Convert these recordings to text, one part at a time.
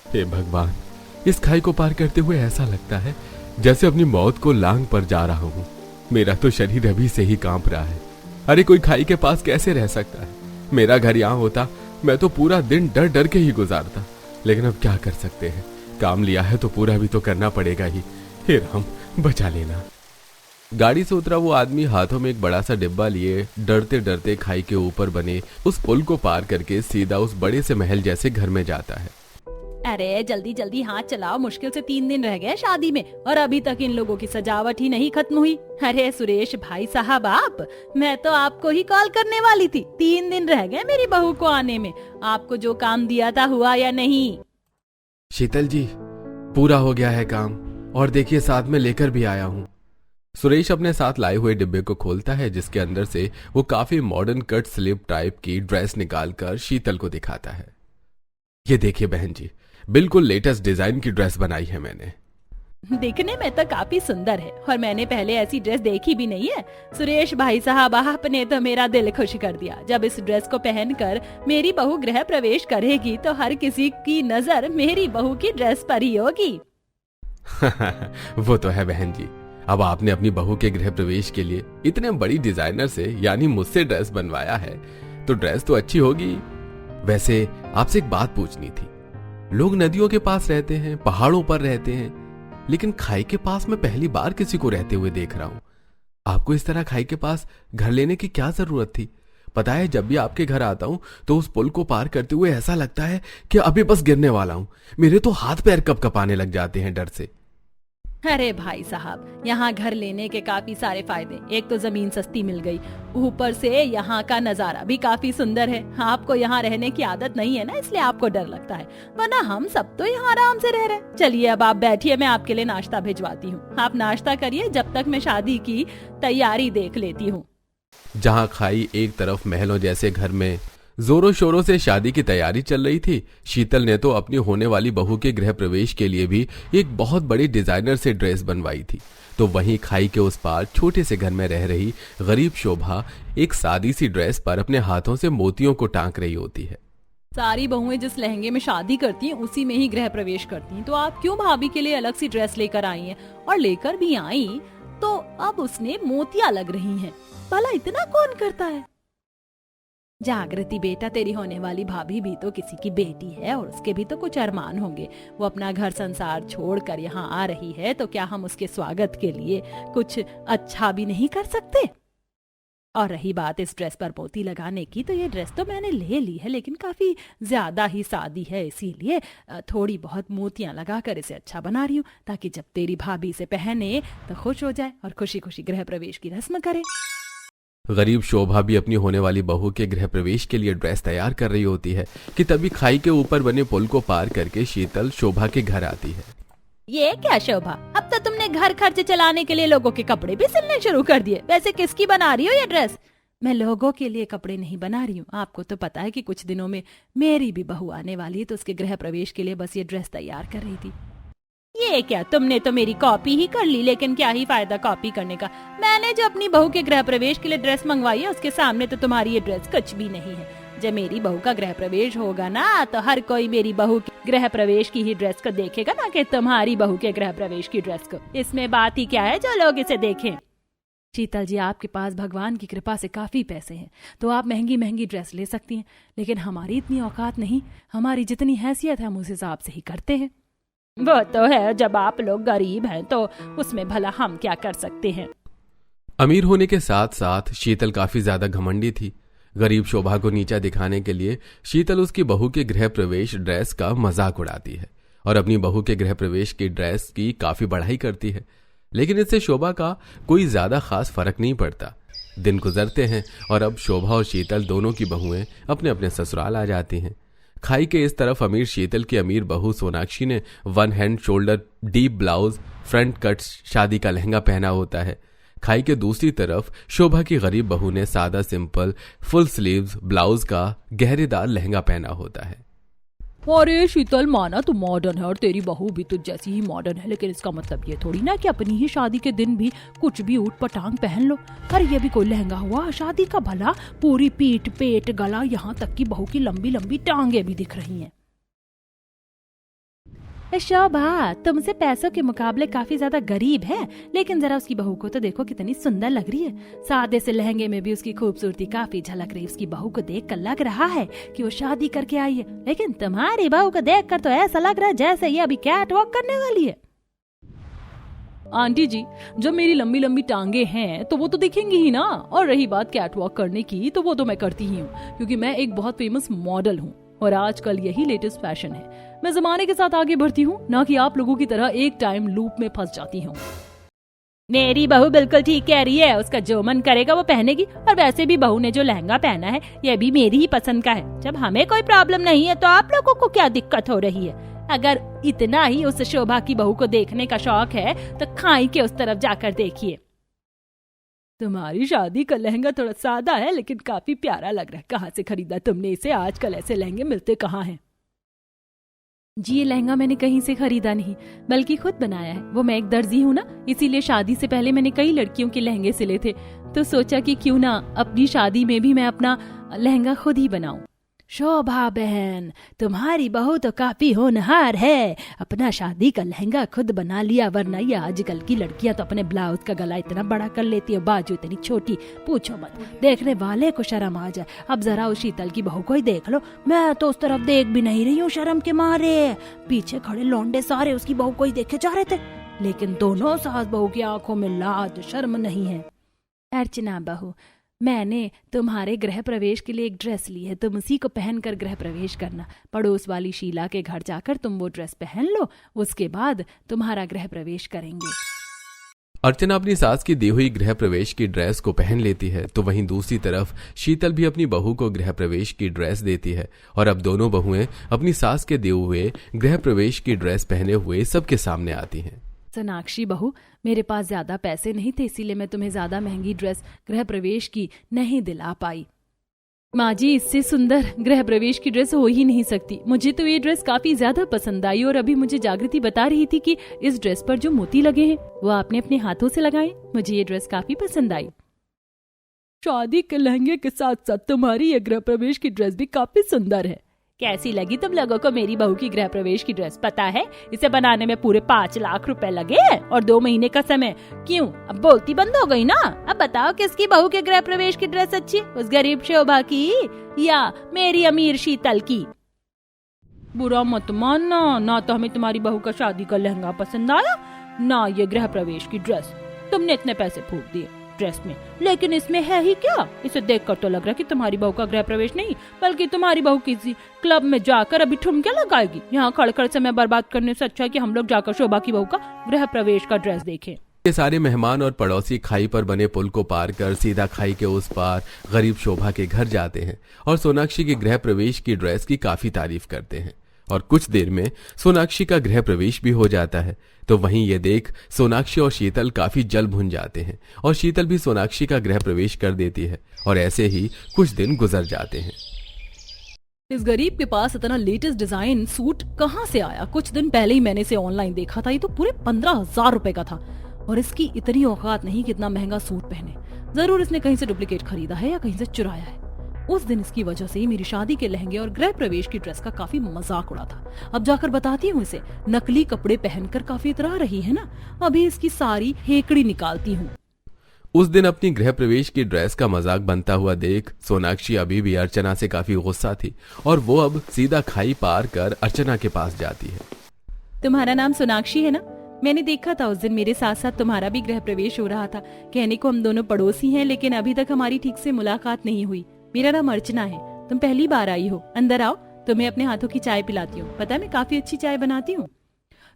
हे भगवान, इस खाई को पार करते हुए ऐसा लगता है जैसे अपनी मौत को लांग पर जा रहा हूँ। मेरा तो शरीर अभी से ही कांप रहा है। अरे कोई खाई के पास कैसे रह सकता है? मेरा घर यहाँ होता, मैं तो पूरा दिन डर डर के ही गुजारता। लेकिन अब क्या कर सकते हैं, काम लिया है तो पूरा भी तो करना पड़ेगा ही। हे राम, बचा लेना। गाड़ी से उतरा वो आदमी हाथों में एक बड़ा सा डिब्बा लिए डरते डरते खाई के ऊपर बने उस पुल को पार करके सीधा उस बड़े से महल जैसे घर में जाता है। अरे जल्दी जल्दी हाथ चलाओ, मुश्किल से 3 दिन रह गए शादी में और अभी तक इन लोगों की सजावट ही नहीं खत्म हुई। अरे सुरेश भाई साहब, आप, मैं तो आपको ही कॉल करने वाली थी। 3 दिन रह गए मेरी बहू को आने में। आपको जो काम दिया था हुआ या नहीं? शीतल जी, पूरा हो गया है काम, और देखिए साथ में लेकर भी आया हूँ। सुरेश अपने साथ लाए हुए डिब्बे को खोलता है, जिसके अंदर से वो काफी मॉडर्न कट स्लीव टाइप की ड्रेस निकालकर शीतल को दिखाता है। ये देखिए बहन जी, बिल्कुल लेटेस्ट डिजाइन की ड्रेस बनाई है मैंने। दिखने में तो काफी सुंदर है और मैंने पहले ऐसी ड्रेस देखी भी नहीं है। सुरेश भाई साहब, आपने तो मेरा दिल खुश कर दिया। जब इस ड्रेस को पहनकर मेरी बहू गृह प्रवेश करेगी तो हर किसी की नजर मेरी बहू की ड्रेस पर ही होगी। वो तो है बहन जी। अब आपने अपनी बहू के गृह प्रवेश के लिए इतने बड़ी डिजाइनर से यानी मुझसे ड्रेस बनवाया है तो ड्रेस तो अच्छी होगी। वैसे आपसे एक बात पूछनी थी। लोग नदियों के पास रहते हैं, पहाड़ों पर रहते हैं, लेकिन खाई के पास मैं पहली बार किसी को रहते हुए देख रहा हूं। आपको इस तरह खाई के पास घर लेने की क्या जरूरत थी? पता है, जब भी आपके घर आता हूं तो उस पुल को पार करते हुए ऐसा लगता है कि अभी बस गिरने वाला हूं। मेरे तो हाथ पैर कपकपाने लग जाते हैं डर से। अरे भाई साहब, यहाँ घर लेने के काफी सारे फायदे। एक तो जमीन सस्ती मिल गई, ऊपर से यहाँ का नजारा भी काफी सुंदर है। आपको यहाँ रहने की आदत नहीं है ना, इसलिए आपको डर लगता है, वरना हम सब तो यहाँ आराम से रह रहे। चलिए अब आप बैठिए, मैं आपके लिए नाश्ता भिजवाती हूँ। आप नाश्ता करिए, जब तक मैं शादी की तैयारी देख लेती हूँ। जहाँ खाई एक तरफ महलों जैसे घर में जोरों शोरों से शादी की तैयारी चल रही थी, शीतल ने तो अपनी होने वाली बहू के गृह प्रवेश के लिए भी एक बहुत बड़ी डिजाइनर से ड्रेस बनवाई थी। तो वहीं खाई के उस पार छोटे से घर में रह रही गरीब शोभा एक सादी सी ड्रेस पर अपने हाथों से मोतियों को टांक रही होती है। सारी बहुएं जिस लहंगे में शादी करती हैं उसी में ही गृह प्रवेश करती हैं, तो आप क्यों भाभी के लिए अलग सी ड्रेस लेकर आई हैं? और लेकर भी आई तो अब उसने मोतियां लग रही हैं। भला इतना कौन करता है? जागृति बेटा, तेरी होने वाली भाभी भी तो किसी की बेटी है और उसके भी तो कुछ अरमान होंगे। वो अपना घर संसार छोड़कर यहाँ आ रही है तो क्या हम उसके स्वागत के लिए कुछ अच्छा भी नहीं कर सकते? और रही बात इस ड्रेस पर मोती लगाने की, तो ये ड्रेस तो मैंने ले ली है, लेकिन काफी ज्यादा ही सादी है, इसीलिए थोड़ी बहुत मोतियां लगाकर इसे अच्छा बना रही हूँ, ताकि जब तेरी भाभी इसे पहने तो खुश हो जाए और खुशी खुशी गृह प्रवेश की रस्म करे। गरीब शोभा भी अपनी होने वाली बहू के गृह प्रवेश के लिए ड्रेस तैयार कर रही होती है कि तभी खाई के ऊपर बने पुल को पार करके शीतल शोभा के घर आती है। ये क्या शोभा, अब तो तुमने घर खर्च चलाने के लिए लोगों के कपड़े भी सिलने शुरू कर दिए। वैसे किसकी बना रही हो ये ड्रेस? मैं लोगों के लिए कपड़े नहीं बना रही हूँ। आपको तो पता है कि कुछ दिनों में मेरी भी बहू आने वाली है, तो उसके गृह प्रवेश के लिए बस ये ड्रेस तैयार कर रही थी। ये क्या, तुमने तो मेरी कॉपी ही कर ली, लेकिन क्या ही फायदा कॉपी करने का। मैंने जो अपनी बहू के गृह प्रवेश के लिए ड्रेस मंगवाई है उसके सामने तो तुम्हारी ये ड्रेस कुछ भी नहीं है। जब मेरी बहू का गृह प्रवेश होगा ना, तो हर कोई मेरी बहू के गृह प्रवेश की ही ड्रेस को देखेगा, ना कि तुम्हारी बहू के गृह प्रवेश की ड्रेस को। इसमें बात ही क्या है जो लोग इसे देखें? शीतल जी, आपके पास भगवान की कृपा से काफी पैसे हैं, तो आप महंगी महंगी ड्रेस ले सकती हैं, लेकिन हमारी इतनी औकात नहीं। हमारी जितनी हैसियत है हम उस हिसाब से ही करते हैं। वो तो है, जब आप लोग गरीब हैं तो उसमें भला हम क्या कर सकते हैं। अमीर होने के साथ साथ शीतल काफी ज्यादा घमंडी थी। गरीब शोभा को नीचा दिखाने के लिए शीतल उसकी बहू के गृह प्रवेश ड्रेस का मजाक उड़ाती है और अपनी बहू के गृह प्रवेश की ड्रेस की काफी बढ़ाई करती है, लेकिन इससे शोभा का कोई ज्यादा खास फर्क नहीं पड़ता। दिन गुजरते हैं और अब शोभा और शीतल दोनों की बहुएं अपने अपने ससुराल आ जाती हैं। खाई के इस तरफ अमीर शीतल की अमीर बहू सोनाक्षी ने 1 hand shoulder deep blouse front cut शादी का लहंगा पहना होता है। खाई के दूसरी तरफ शोभा की गरीब बहू ने सादा सिंपल फुल स्लीव्स ब्लाउज का गहरेदार लहंगा पहना होता है। अरे शीतल, माना तू मॉडर्न है और तेरी बहू भी तुझ जैसी ही मॉडर्न है, लेकिन इसका मतलब ये थोड़ी ना कि अपनी ही शादी के दिन भी कुछ भी ऊट पटांग पहन लो। अरे ये भी कोई लहंगा हुआ शादी का? भला पूरी पीठ पेट गला यहाँ तक की बहू की लंबी लंबी टांगे भी दिख रही हैं। शोभा तुमसे पैसों के मुकाबले काफी ज्यादा गरीब है, लेकिन जरा उसकी बहू को तो देखो कितनी सुंदर लग रही है। सादे से लहंगे में भी उसकी खूबसूरती काफी झलक रही है। उसकी बहू को देख कर लग रहा है कि वो शादी करके आई है, लेकिन तुम्हारी बहू को देख कर तो ऐसा लग रहा है जैसे ये अभी कैट वॉक करने वाली है। आंटी जी, जब मेरी लंबी लंबी टांगे हैं तो वो तो दिखेंगी ही ना, और रही बात कैट वॉक करने की तो वो तो मैं करती ही हूँ, क्योंकि मैं एक बहुत फेमस मॉडल हूँ और आजकल यही लेटेस्ट फैशन है। मैं जमाने के साथ आगे बढ़ती हूँ, ना कि आप लोगों की तरह एक टाइम लूप में फंस जाती हूँ। मेरी बहू बिल्कुल ठीक कह रही है, उसका जो मन करेगा वो पहनेगी। और वैसे भी बहू ने जो लहंगा पहना है ये भी मेरी ही पसंद का है। जब हमें कोई प्रॉब्लम नहीं है तो आप लोगों को क्या दिक्कत हो रही है? अगर इतना ही उस शोभा की बहू को देखने का शौक है तो खाई के उस तरफ जाकर देखिए। तुम्हारी शादी का लहंगा थोड़ा सादा है लेकिन काफी प्यारा लग रहा है। कहाँ से खरीदा तुमने इसे? आजकल ऐसे लहंगे मिलते कहाँ हैं? जी ये लहंगा मैंने कहीं से खरीदा नहीं, बल्कि खुद बनाया है। वो मैं एक दर्जी हूँ ना, इसीलिए शादी से पहले मैंने कई लड़कियों के लहंगे सिले थे, तो सोचा कि क्यों ना अपनी शादी में भी मैं अपना लहंगा खुद ही बनाऊं। शोभा बहन, तुम्हारी बहू तो काफी होनहार है, अपना शादी का लहंगा खुद बना लिया। वरना ये आजकल की लड़कियां तो अपने ब्लाउज का गला इतना बड़ा कर लेती है, बाजू इतनी छोटी, पूछो मत। देखने वाले को शर्म आ जाए। अब जरा उस शीतल की बहू को ही देख लो, मैं तो उस तरफ देख भी नहीं रही हूँ शर्म के मारे। पीछे खड़े लौंडे सारे उसकी बहू को ही देखे जा रहे थे, लेकिन दोनों सास बहू की आंखों में लाज शर्म नहीं है। अर्चना बहू, मैंने तुम्हारे गृह प्रवेश के लिए एक ड्रेस ली है, तुम उसी को पहनकर गृह प्रवेश करना। पड़ोस वाली शीला के घर जाकर तुम वो ड्रेस पहन लो, उसके बाद तुम्हारा गृह प्रवेश करेंगे। अर्चना अपनी सास की दी हुई गृह प्रवेश की ड्रेस को पहन लेती है, तो वहीं दूसरी तरफ शीतल भी अपनी बहू को गृह प्रवेश की ड्रेस देती है। और अब दोनों बहुएं अपनी सास के दिए हुए गृह प्रवेश की ड्रेस पहने हुए सबके सामने आती हैं। सोनाक्षी बहू, मेरे पास ज्यादा पैसे नहीं थे, इसीलिए मैं तुम्हें ज्यादा महंगी ड्रेस गृह प्रवेश की नहीं दिला पाई। माँ जी, इससे सुंदर गृह प्रवेश की ड्रेस हो ही नहीं सकती। मुझे तो ये ड्रेस काफी ज्यादा पसंद आई, और अभी मुझे जागृति बता रही थी कि इस ड्रेस पर जो मोती लगे हैं वो आपने अपने हाथों से लगाए। मुझे ये ड्रेस काफी पसंद आई। शादी के लहंगे के साथ साथ तुम्हारी ये गृह प्रवेश की ड्रेस भी काफी सुंदर है। कैसी लगी तुम लोगों को मेरी बहू की गृह प्रवेश की ड्रेस? पता है इसे बनाने में पूरे 5 लाख रुपए लगे हैं और 2 महीने का समय। क्यों, अब बोलती बंद हो गई ना? अब बताओ किसकी बहू के गृह प्रवेश की ड्रेस अच्छी, उस गरीब शोभा की या मेरी अमीर शीतल की? बुरा मत मानना, ना तो हमें तुम्हारी बहू का शादी का लहंगा पसंद आया, ना ये गृह प्रवेश की ड्रेस। तुमने इतने पैसे फूक दिए ड्रेस में, लेकिन इसमें है ही क्या? इसे देखकर तो लग रहा है कि तुम्हारी बहू का गृह प्रवेश नहीं, बल्कि तुम्हारी बहू किसी क्लब में जाकर अभी ठुमके लगाएगी। यहाँ खड़खड़ समय बर्बाद करने से अच्छा है कि हम लोग जाकर शोभा की बहू का गृह प्रवेश का ड्रेस देखें। ये सारे मेहमान और पड़ोसी खाई पर बने पुल को पार कर सीधा खाई के उस पार गरीब शोभा के घर जाते हैं और सोनाक्षी के गृह प्रवेश की ड्रेस की काफी तारीफ करते हैं। और कुछ देर में सोनाक्षी का गृह प्रवेश भी हो जाता है। तो वहीं ये देख सोनाक्षी और शीतल काफी जल भुन जाते हैं और शीतल भी सोनाक्षी का गृह प्रवेश कर देती है। और ऐसे ही कुछ दिन गुजर जाते हैं। इस गरीब के पास इतना लेटेस्ट डिजाइन सूट कहाँ से आया? कुछ दिन पहले ही मैंने इसे ऑनलाइन देखा था, ये तो पूरे 15,000 रुपए का था। और इसकी इतनी औकात नहीं कि इतना महंगा सूट पहने। जरूर इसने कहीं से डुप्लीकेट खरीदा है या कहीं से चुराया है। उस दिन इसकी वजह से ही मेरी शादी के लहंगे और गृह प्रवेश की ड्रेस का काफी मजाक उड़ा था। अब जाकर बताती हूँ इसे, नकली कपड़े पहनकर काफी इतरा रही है ना, अभी इसकी सारी हेकड़ी निकालती हूँ। उस दिन अपनी गृह प्रवेश की ड्रेस का मजाक बनता हुआ देख सोनाक्षी अभी भी अर्चना से काफी गुस्सा थी और वो अब सीधा खाई पार कर अर्चना के पास जाती है। तुम्हारा नाम सोनाक्षी है ना? मैंने देखा था उस दिन मेरे साथ साथ तुम्हारा भी गृह प्रवेश हो रहा था। कहने को हम दोनों पड़ोसी हैं, लेकिन अभी तक हमारी ठीक से मुलाकात नहीं हुई। मेरा नाम अर्चना है, तुम पहली बार आई हो। अंदर आओ, तुम्हें अपने हाथों की चाय पिलाती हूँ। पता है मैं काफी अच्छी चाय बनाती हूँ।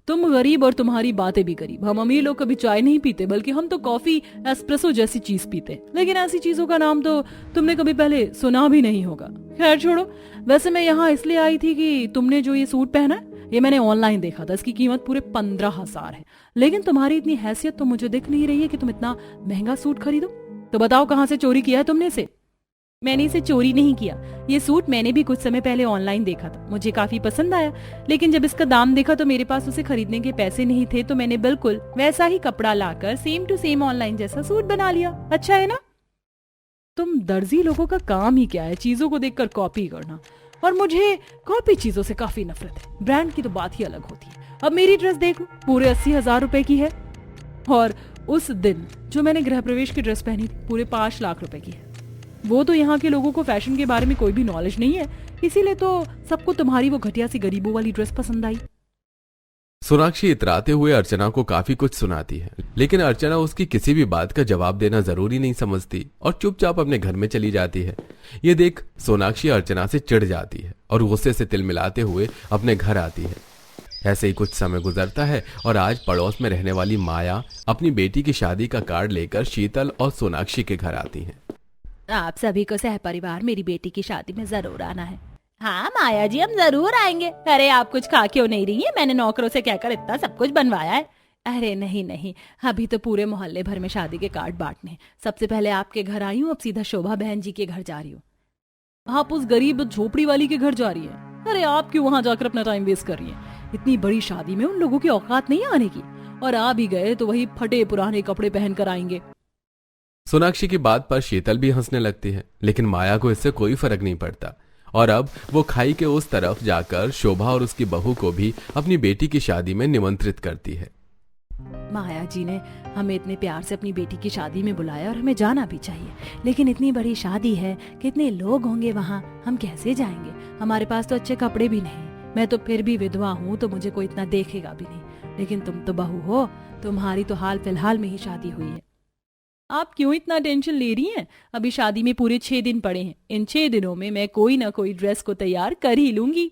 तुम गरीब और तुम्हारी बातें भी गरीब। हम अमीर लोग कभी चाय नहीं पीते, बल्कि हम तो कॉफी एस्प्रेसो जैसी चीज पीते। लेकिन ऐसी चीजों का नाम तो तुमने कभी पहले सुना भी नहीं होगा। खैर छोड़ो, वैसे मैं यहाँ इसलिए आई थी कि तुमने जो ये सूट पहना ये मैंने ऑनलाइन देखा था। इसकी कीमत पूरे 15,000 है, लेकिन तुम्हारी इतनी हैसियत तो मुझे दिख नहीं रही है कि तुम इतना महंगा सूट खरीदो। तो बताओ कहाँ से चोरी किया है तुमने इसे? मैंने इसे चोरी नहीं किया। ये सूट मैंने भी कुछ समय पहले ऑनलाइन देखा था, मुझे काफी पसंद आया, लेकिन जब इसका दाम देखा तो मेरे पास उसे खरीदने के पैसे नहीं थे। तो मैंने बिल्कुल वैसा ही कपड़ा लाकर सेम टू सेम ऑनलाइन जैसा सूट बना लिया। अच्छा है ना? तुम दर्जी लोगों का काम ही क्या है? चीजों को देखकर कॉपी करना। और मुझे कॉपी चीजों से काफी नफरत है। ब्रांड की तो बात ही अलग होती है। अब मेरी ड्रेस देखो, पूरे 80,000 रुपए की है। और उस दिन जो मैंने गृह प्रवेश की ड्रेस पहनी थी, पूरे 5 लाख रुपए की है। वो तो यहाँ के लोगों को फैशन के बारे में कोई भी नॉलेज नहीं है, इसीलिए तो सबको तुम्हारी वो घटिया सी गरीबों वाली ड्रेस पसंद आई। सोनाक्षी इतराते हुए अर्चना को काफी कुछ सुनाती है, लेकिन अर्चना उसकी किसी भी बात का जवाब देना जरूरी नहीं समझती और चुपचाप अपने घर में चली जाती है। ये देख सोनाक्षी अर्चना से चिढ़ जाती है और गुस्से से तिल मिलाते हुए अपने घर आती है। ऐसे ही कुछ समय गुजरता है और आज पड़ोस में रहने वाली माया अपनी बेटी की शादी का कार्ड लेकर शीतल और सोनाक्षी के घर आती है। आप सभी को सहपरिवार मेरी बेटी की शादी में जरूर आना है। हाँ माया जी, हम जरूर आएंगे। अरे आप कुछ खा क्यों नहीं रही है? मैंने नौकरों से कहकर इतना सब कुछ बनवाया है। अरे नहीं नहीं, अभी तो पूरे मोहल्ले भर में शादी के कार्ड बांटने। सबसे पहले आपके घर आई हूँ, अब सीधा शोभा बहन जी के घर जा रही हूँ। आप उस गरीब झोपड़ी वाली के घर जा रही है? अरे आप क्यों वहां जाकर अपना टाइम वेस्ट कर रही है? इतनी बड़ी शादी में उन लोगों की औकात नहीं आने की, और आ भी गए तो वही फटे पुराने कपड़े पहन कर आएंगे। सोनाक्षी की बात पर शीतल भी हंसने लगती है, लेकिन माया को इससे कोई फर्क नहीं पड़ता और अब वो खाई के उस तरफ जाकर शोभा और उसकी बहू को भी अपनी बेटी की शादी में निमंत्रित करती है। माया जी ने हमें इतने प्यार से अपनी बेटी की शादी में बुलाया और हमें जाना भी चाहिए, लेकिन इतनी बड़ी शादी है, कितने लोग होंगे वहाँ, हम कैसे जाएंगे? हमारे पास तो अच्छे कपड़े भी नहीं। मैं तो फिर भी विधवा हूँ तो मुझे कोई इतना देखेगा भी नहीं, लेकिन तुम तो बहू हो, तुम्हारी तो हाल फिलहाल में ही शादी हुई है। आप क्यों इतना टेंशन ले रही हैं? अभी शादी में पूरे 6 दिन पड़े हैं। इन 6 दिनों में मैं कोई ना कोई ड्रेस को तैयार कर ही लूंगी।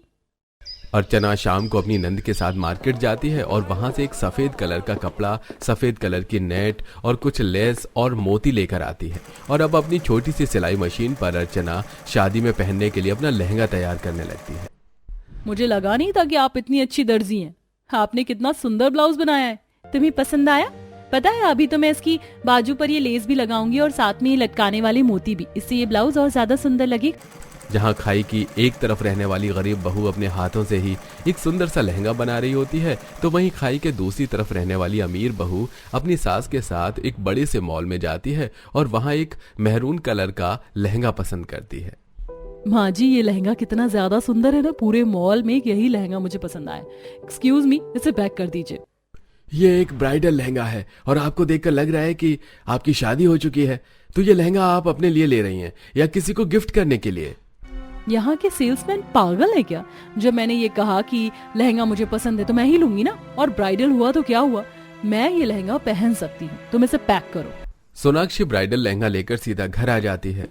अर्चना शाम को अपनी नंद के साथ मार्केट जाती है और वहां से एक सफेद कलर का कपड़ा, सफेद कलर की नेट और कुछ लेस और मोती लेकर आती है और अब अपनी छोटी सी सिलाई मशीन पर अर्चना शादी में पहनने के लिए अपना लहंगा तैयार करने लगती है। मुझे लगा नहीं था कि आप इतनी अच्छी दर्जी हैं। आपने कितना सुंदर ब्लाउज बनाया है। तुम्हें पसंद आया? पता है अभी तो मैं इसकी बाजू पर ये लेस भी लगाऊंगी और साथ में ये लटकाने वाले मोती भी, इससे ये ब्लाउज और ज्यादा सुंदर लगेगा। जहां खाई की एक तरफ रहने वाली गरीब बहू अपने हाथों से ही एक सुंदर सा लहंगा बना रही होती है, तो वहीं खाई के दूसरी तरफ रहने वाली अमीर बहू अपनी सास के साथ एक बड़े से मॉल में जाती है और वहां एक मेहरून कलर का लहंगा पसंद करती है। माँ जी, ये लहंगा कितना ज्यादा सुंदर है ना, पूरे मॉल में यही लहंगा मुझे पसंद आया। एक्सक्यूज मी, इसे पैक कर दीजिए। ये एक ब्राइडल लहंगा है और आपको देखकर लग रहा है कि आपकी शादी हो चुकी है, तो ये लहंगा आप अपने लिए ले रही हैं या किसी को गिफ्ट करने के लिए? यहाँ के सेल्समैन पागल है क्या? जब मैंने ये कहा कि लहंगा मुझे पसंद है तो मैं ही लूंगी ना, और ब्राइडल हुआ तो क्या हुआ, मैं ये लहंगा पहन सकती हूँ, तुम इसे पैक करो। सोनाक्षी ब्राइडल लहंगा लेकर सीधा घर आ जाती है।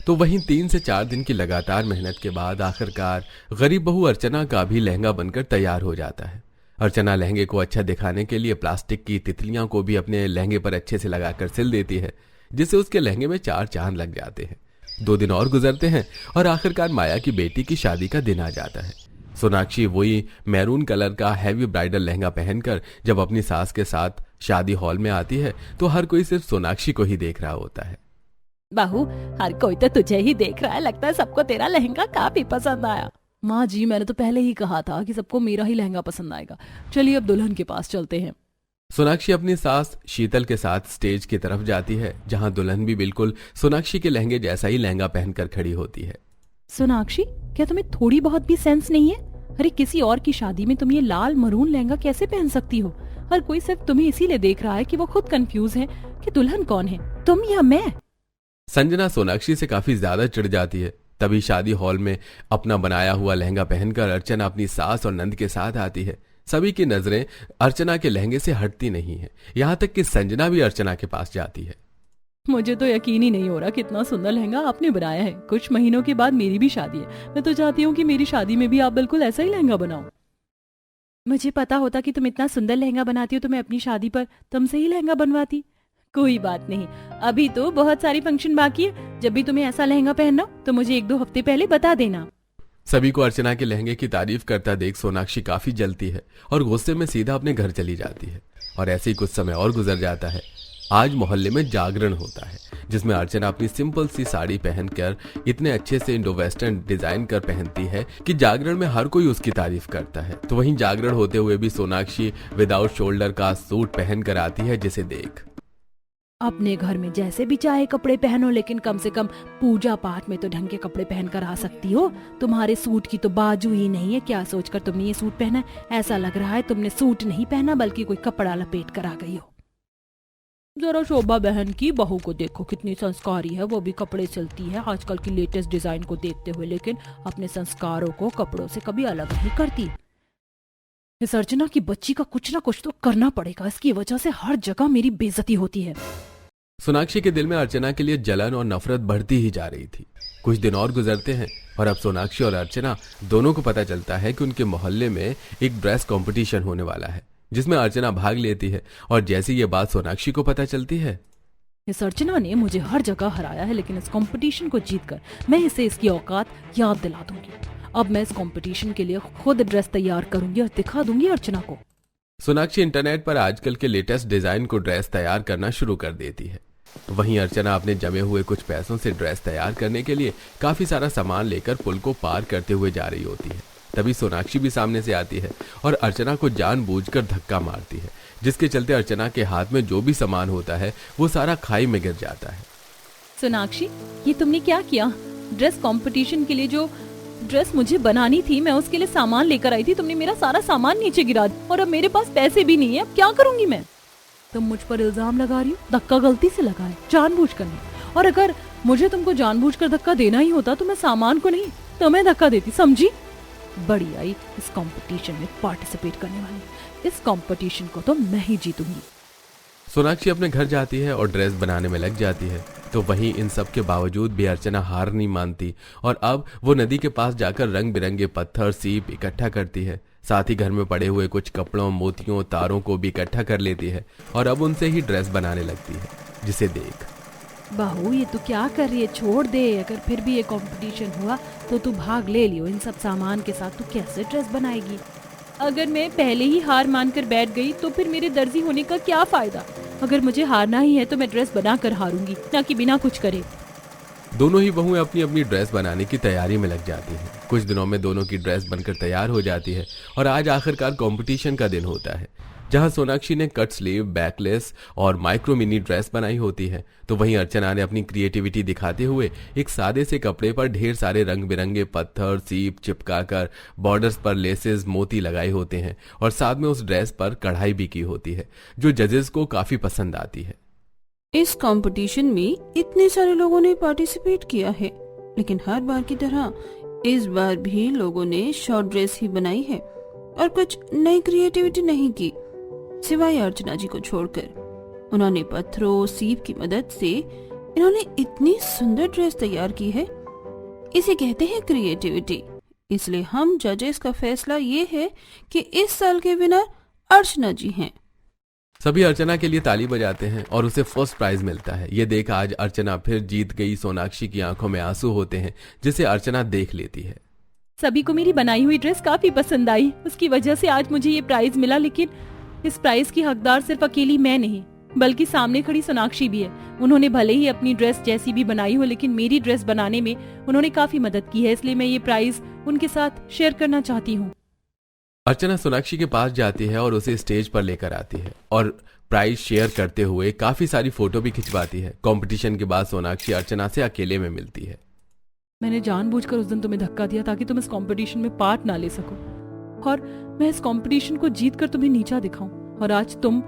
तो वहीं 3 से 4 दिन की लगातार मेहनत के बाद आखिरकार गरीब बहू अर्चना का भी लहंगा बनकर तैयार हो जाता है। अर्चना लहंगे को अच्छा दिखाने के लिए प्लास्टिक की तितलियां को भी अपने लहंगे पर अच्छे से लगाकर सिल देती है, जिससे उसके लहंगे में 4 चांद लग जाते हैं। 2 दिन और गुजरते हैं और आखिरकार माया की बेटी की शादी का दिन आ जाता है। सोनाक्षी वही मैरून कलर का हैवी ब्राइडल लहंगा पहनकर जब अपनी सास के साथ शादी हॉल में आती है तो हर कोई सिर्फ सोनाक्षी को ही देख रहा होता है। बहू, हर कोई तो तुझे ही देख रहा है, लगता है सबको तेरा लहंगा काफी पसंद आया। माँ जी, मैंने तो पहले ही कहा था कि सबको मेरा ही लहंगा पसंद आएगा। चलिए अब दुल्हन के पास चलते हैं। सोनाक्षी अपनी सास शीतल के साथ स्टेज की तरफ जाती है, जहां दुल्हन भी बिल्कुल सोनाक्षी के लहंगे जैसा ही लहंगा पहनकर खड़ी होती है। सोनाक्षी, क्या तुम्हें थोड़ी बहुत भी सेंस नहीं है? अरे किसी और की शादी में तुम ये लाल मरून लहंगा कैसे पहन सकती हो? हर कोई सिर्फ तुम्हें इसीलिए देख रहा है कि वो खुद कंफ्यूज है कि दुल्हन कौन है, तुम या मैं। संजना सोनाक्षी से काफी ज्यादा चिढ़ जाती है। तभी शादी हॉल में अपना बनाया हुआ लहंगा पहनकर अर्चना अपनी सास और नंद के साथ आती है। सभी की नजरें अर्चना के लहंगे से हटती नहीं है, यहाँ तक कि संजना भी अर्चना के पास जाती है। मुझे तो यकीन ही नहीं हो रहा कितना सुंदर लहंगा आपने बनाया है। कुछ महीनों के बाद मेरी भी शादी है, मैं तो चाहती हूँ कि मेरी शादी में भी आप बिल्कुल ऐसा ही लहंगा बनाओ। मुझे पता होता कि तुम इतना सुंदर लहंगा बनाती हो तो मैं अपनी शादी पर तुमसे ही लहंगा बनवाती। कोई बात नहीं, अभी तो बहुत सारी फंक्शन बाकी है। जब भी तुम्हें ऐसा लहंगा पहनना हो तो मुझे 1-2 हफ्ते पहले बता देना। सभी को अर्चना के लहंगे की तारीफ करता देख सोनाक्षी काफी जलती है और गुस्से में सीधा अपने घर चली जाती है। और ऐसे ही कुछ समय और गुजर जाता है। आज मोहल्ले में जागरण होता है, जिसमें अर्चना अपनी सिंपल सी साड़ी पहनकर इतने अच्छे से इंडो वेस्टर्न डिजाइन कर पहनती है कि जागरण में हर कोई उसकी तारीफ करता है। तो वहीं जागरण होते हुए भी सोनाक्षी विदाउट शोल्डर का सूट पहनकर आती है, जिसे देख अपने घर में जैसे भी चाहे कपड़े पहनो, लेकिन कम से कम पूजा पाठ में तो ढंग के कपड़े पहन कर आ सकती हो। तुम्हारे सूट की तो बाजू ही नहीं है। क्या सोचकर तुमने ये सूट पहना है? ऐसा लग रहा है तुमने सूट नहीं पहना बल्कि कोई कपड़ा लपेट कर आ गई हो। जरा शोभा बहन की बहू को देखो, कितनी संस्कारी है, वो भी कपड़े सिलती है आजकल की लेटेस्ट डिजाइन को देखते हुए, लेकिन अपने संस्कारों को कपड़ों से कभी अलग नहीं करती। इस अर्चना की बच्ची का कुछ ना कुछ तो करना पड़ेगा, इसकी वजह से हर जगह मेरी बेइज्जती होती है। सोनाक्षी के दिल में अर्चना के लिए जलन और नफरत बढ़ती ही जा रही थी। कुछ दिन और गुजरते हैं और अब सोनाक्षी और अर्चना दोनों को पता चलता है कि उनके मोहल्ले में एक ड्रेस कंपटीशन होने वाला है, जिसमें अर्चना भाग लेती है। और जैसे ये बात सोनाक्षी को पता चलती है, इस अर्चना ने मुझे हर जगह हराया है, लेकिन इस कंपटीशन को जीतकर मैं इसे इसकी औकात याद दिला दूंगी। अब मैं इस कंपटीशन के लिए खुद ड्रेस तैयार करूंगी और दिखा दूंगी अर्चना को। सोनाक्षी इंटरनेट पर आजकल के लेटेस्ट डिजाइन को ड्रेस तैयार करना शुरू कर देती है। वहीं अर्चना अपने जमे हुए कुछ पैसों से ड्रेस तैयार करने के लिए काफी सारा सामान लेकर पुल को पार करते हुए जा रही होती है। तभी सोनाक्षी भी सामने से आती है और अर्चना को जानबूझकर धक्का मारती है, जिसके चलते अर्चना के हाथ में जो भी सामान होता है वो सारा खाई में गिर जाता है। सोनाक्षी, ये तुमने क्या किया? ड्रेस कंपटीशन के लिए जो ड्रेस मुझे बनानी थी, मैं उसके लिए सामान लेकर आई थी, तुमने मेरा सारा सामान नीचे गिरा दिया और अब मेरे पास पैसे भी नहीं है। अब क्या करूंगी मैं? तुम मुझ पर इल्जाम लगा रही हो? धक्का गलती से लगा है, जानबूझकर नहीं। और अगर मुझे तुमको जानबूझकर धक्का देना ही होता तो मैं सामान को नहीं तुम्हें धक्का देती, समझी? बड़ी आई इस कंपटीशन में पार्टिसिपेट करने वाली। इस कंपटीशन को तो मैं ही जीतूंगी। सोनाक्षी अपने घर जाती है और ड्रेस बनाने में लग जाती है। तो वहीं इन सब के बावजूद भी अर्चना हार नहीं मानती और अब वो नदी के पास जाकर रंग बिरंगे पत्थर सीप इकट्ठा करती है। साथ ही घर में पड़े हुए कुछ कपड़ों, मोतियों, तारों को भी इकट्ठा कर लेती है और अब उनसे ही ड्रेस बनाने लगती है, जिसे देख बहू ये तू क्या कर रही है? छोड़ दे। अगर फिर भी ये कंपटीशन हुआ तो तू भाग ले लियो। इन सब सामान के साथ तू कैसे ड्रेस बनाएगी? अगर मैं पहले ही हार मानकर बैठ गई तो फिर मेरे दर्जी होने का क्या फायदा? अगर मुझे हारना ही है तो मैं ड्रेस बनाकर हारूंगी, ना कि बिना कुछ करे। दोनों ही बहुएं अपनी अपनी ड्रेस बनाने की तैयारी में लग जाती हैं। कुछ दिनों में दोनों की ड्रेस बनकर तैयार हो जाती है और आज आखिरकार कंपटीशन का दिन होता है, जहां सोनाक्षी ने कट स्लीव, बैकलेस और माइक्रो मिनी ड्रेस बनाई होती है, तो वहीं अर्चना ने अपनी क्रिएटिविटी दिखाते हुए एक सादे से कपड़े पर ढेर सारे रंग बिरंगे पत्थर सीप चिपकाकर बॉर्डर्स पर लेसेस, मोती लगाए होते हैं और साथ में उस ड्रेस पर कढ़ाई भी की होती है, जो जजेस को काफी पसंद आती है। इस कंपटीशन में इतने सारे लोगों ने पार्टिसिपेट किया है, लेकिन हर बार की तरह इस बार भी लोगों ने शॉर्ट ड्रेस ही बनाई है और कुछ नई क्रिएटिविटी नहीं की, सिवाय अर्चना जी को छोड़कर। उन्होंने पत्थरों, सीप की मदद से इन्होंने इतनी सुंदर ड्रेस तैयार की है। इसे कहते हैं क्रिएटिविटी। इसलिए हम जजेस का फैसला ये है कि इस साल के विनर अर्चना जी हैं। सभी अर्चना के लिए ताली बजाते हैं और उसे फर्स्ट प्राइज मिलता है। ये देख आज अर्चना फिर जीत गई। सोनाक्षी की आंखों में आंसू होते हैं, जिसे अर्चना देख लेती है। सभी को मेरी बनाई हुई ड्रेस काफी पसंद आई, उसकी वजह से आज मुझे ये प्राइज मिला। लेकिन इस प्राइज की हकदार सिर्फ अकेली मैं नहीं, बल्कि सामने खड़ी सोनाक्षी भी है। उन्होंने भले ही अपनी ड्रेस जैसी भी बनाई हो, लेकिन मेरी ड्रेस बनाने में उन्होंने काफी मदद की है, इसलिए मैं ये प्राइज उनके साथ शेयर करना चाहती हूँ। अर्चना सोनाक्षी के पास जाती है और उसे स्टेज पर लेकर आती है और प्राइज शेयर करते हुए काफी सारी फोटो भी खिंचवाती है। कंपटीशन के बाद सोनाक्षी अर्चना से अकेले में मिलती है। मैंने जानबूझकर उस दिन तुम्हें धक्का दिया ताकि तुम इस कंपटीशन में पार्ट ना ले सको, और मैं इस कंपटीशन को जीतकर तुम्हें नीचा दिखाऊं। और आज तुम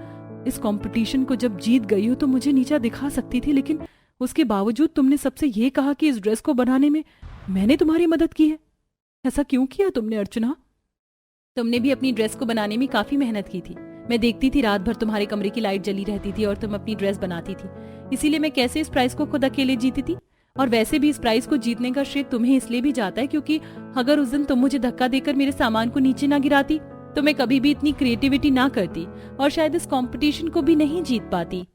इस कंपटीशन को जब जीत गई हो तो मुझे नीचा दिखा सकती थी, लेकिन उसके बावजूद तुमने सबसे ये कहा कि इस ड्रेस को बनाने में मैंने तुम्हारी मदद की है। ऐसा क्यों किया तुमने अर्चना? तुमने भी अपनी ड्रेस को बनाने में काफी मेहनत की थी। मैं देखती थी रात भर तुम्हारे कमरे की लाइट जली रहती थी और तुम अपनी ड्रेस बनाती थी। इसीलिए मैं कैसे इस प्राइज को खुद अकेले जीती थी। और वैसे भी इस प्राइज को जीतने का श्रेय तुम्हें इसलिए भी जाता है क्योंकि अगर उस दिन तुम मुझे धक्का देकर मेरे सामान को नीचे ना गिराती तो मैं कभी भी इतनी क्रिएटिविटी ना करती और शायद इस कंपटीशन को भी नहीं जीत पाती।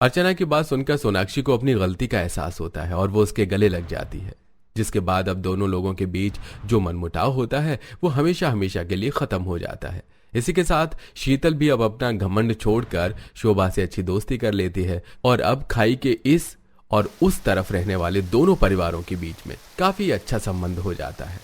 अर्चना की बात सुनकर सोनाक्षी को अपनी गलती का एहसास होता है और वो उसके गले लग जाती है, जिसके बाद अब दोनों लोगों के बीच जो मनमुटाव होता है वो हमेशा हमेशा के लिए खत्म हो जाता है। इसी के साथ शीतल भी अब अपना घमंड छोड़कर शोभा से अच्छी दोस्ती कर लेती है और अब खाई के इस और उस तरफ रहने वाले दोनों परिवारों के बीच में काफी अच्छा संबंध हो जाता है।